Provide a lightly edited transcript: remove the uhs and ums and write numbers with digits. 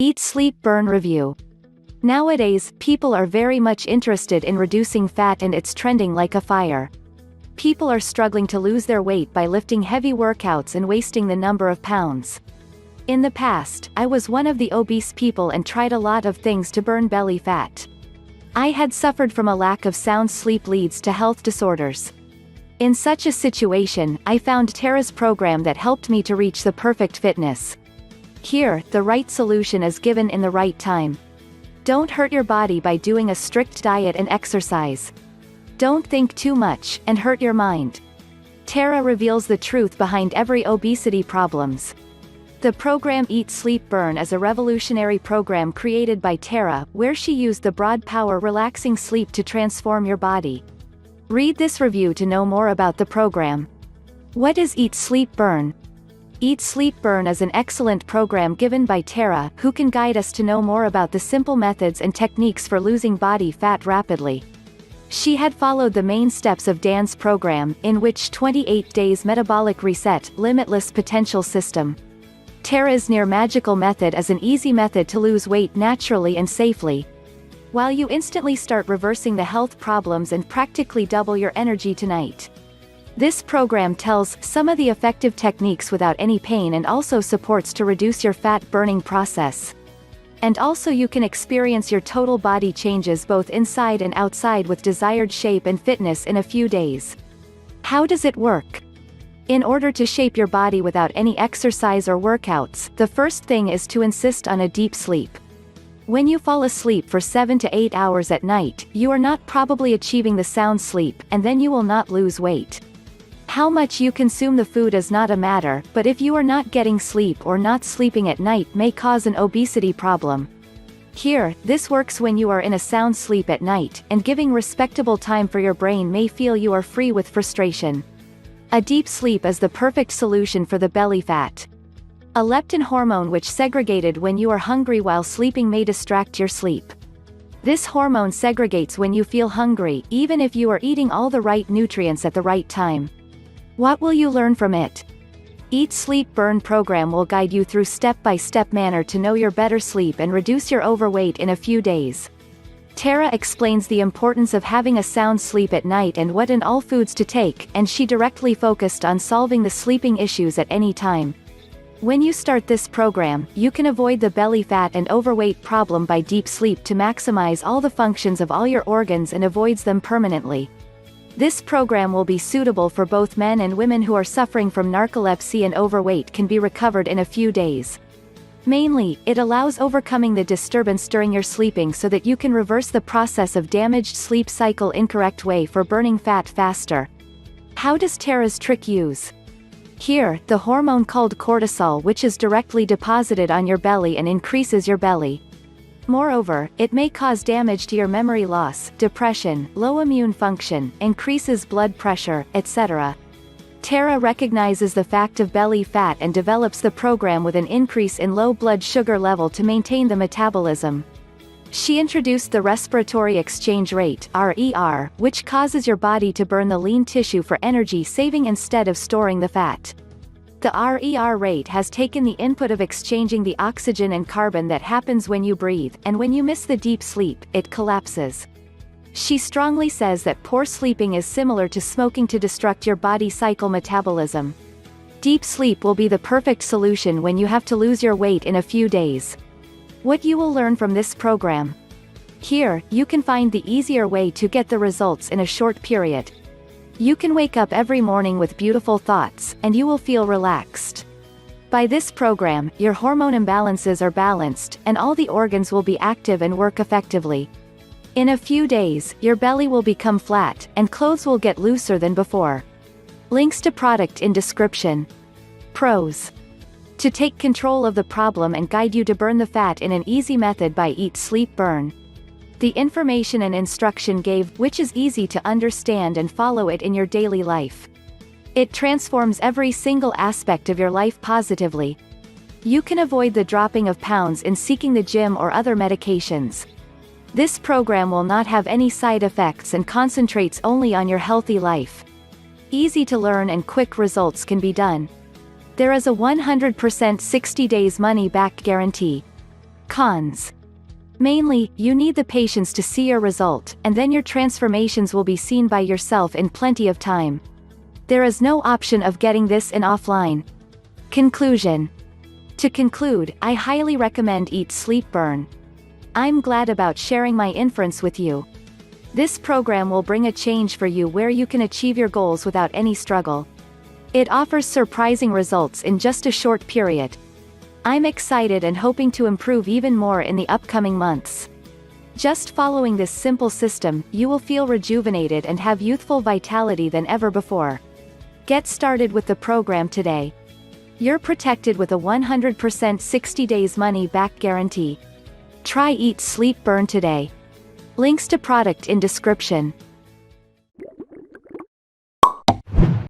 Eat, Sleep, Burn review. Nowadays, people are very much interested in reducing fat and it's trending like a fire. People are struggling to lose their weight by lifting heavy workouts and wasting the number of pounds. In the past, I was one of the obese people and tried a lot of things to burn belly fat. I had suffered from a lack of sound sleep leads to health disorders. In such a situation, I found Tara's program that helped me to reach the perfect fitness. Here, the right solution is given in the right time. Don't hurt your body by doing a strict diet and exercise. Don't think too much, and hurt your mind. Tara reveals the truth behind every obesity problems. The program Eat, Sleep, Burn is a revolutionary program created by Tara, where she used the broad power relaxing sleep to transform your body. Read this review to know more about the program. What is Eat, Sleep, Burn? Eat, Sleep, Burn is an excellent program given by Tara, who can guide us to know more about the simple methods and techniques for losing body fat rapidly. She had followed the main steps of Dan's program, in which 28 days metabolic reset, limitless potential system. Tara's near magical method is an easy method to lose weight naturally and safely, while you instantly start reversing the health problems and practically double your energy tonight. This program tells some of the effective techniques without any pain and also supports to reduce your fat burning process. And also you can experience your total body changes both inside and outside with desired shape and fitness in a few days. How does it work? In order to shape your body without any exercise or workouts, the first thing is to insist on a deep sleep. When you fall asleep for 7 to 8 hours at night, you are not probably achieving the sound sleep, and then you will not lose weight. How much you consume the food is not a matter, but if you are not getting sleep or not sleeping at night may cause an obesity problem. Here, this works when you are in a sound sleep at night, and giving respectable time for your brain may feel you are free with frustration. A deep sleep is the perfect solution for the belly fat. A leptin hormone which segregated when you are hungry while sleeping may distract your sleep. This hormone segregates when you feel hungry, even if you are eating all the right nutrients at the right time. What will you learn from it? Eat, Sleep, Burn program will guide you through step-by-step manner to know your better sleep and reduce your overweight in a few days. Tara explains the importance of having a sound sleep at night and what in all foods to take, and she directly focused on solving the sleeping issues at any time. When you start this program, you can avoid the belly fat and overweight problem by deep sleep to maximize all the functions of all your organs and avoids them permanently. This program will be suitable for both men and women who are suffering from narcolepsy, and overweight can be recovered in a few days. Mainly, it allows overcoming the disturbance during your sleeping so that you can reverse the process of damaged sleep cycle incorrect way for burning fat faster. How does Tara's trick use? Here, the hormone called cortisol which is directly deposited on your belly and increases your belly. Moreover, it may cause damage to your memory loss, depression, low immune function, increases blood pressure, etc. Tara recognizes the fact of belly fat and develops the program with an increase in low blood sugar level to maintain the metabolism. She introduced the respiratory exchange rate, RER, which causes your body to burn the lean tissue for energy saving instead of storing the fat. The RER rate has taken the input of exchanging the oxygen and carbon that happens when you breathe, and when you miss the deep sleep, it collapses. She strongly says that poor sleeping is similar to smoking to destruct your body cycle metabolism. Deep sleep will be the perfect solution when you have to lose your weight in a few days. What you will learn from this program? Here, you can find the easier way to get the results in a short period. You can wake up every morning with beautiful thoughts, and you will feel relaxed. By this program, your hormone imbalances are balanced, and all the organs will be active and work effectively. In a few days, your belly will become flat, and clothes will get looser than before. Links to product in description. Pros. To take control of the problem and guide you to burn the fat in an easy method by Eat, Sleep, Burn. The information and instruction gave, which is easy to understand and follow it in your daily life. It transforms every single aspect of your life positively. You can avoid the dropping of pounds in seeking the gym or other medications. This program will not have any side effects and concentrates only on your healthy life. Easy to learn and quick results can be done. There is a 100% 60 days money back guarantee. Cons. Mainly, you need the patience to see your result, and then your transformations will be seen by yourself in plenty of time. There is no option of getting this in offline. Conclusion. To conclude, I highly recommend Eat Sleep Burn. I'm glad about sharing my inference with you. This program will bring a change for you where you can achieve your goals without any struggle. It offers surprising results in just a short period. I'm excited and hoping to improve even more in the upcoming months. Just following this simple system, you will feel rejuvenated and have youthful vitality than ever before. Get started with the program today. You're protected with a 100% 60 days money back guarantee. Try Eat Sleep Burn today. Links to product in description.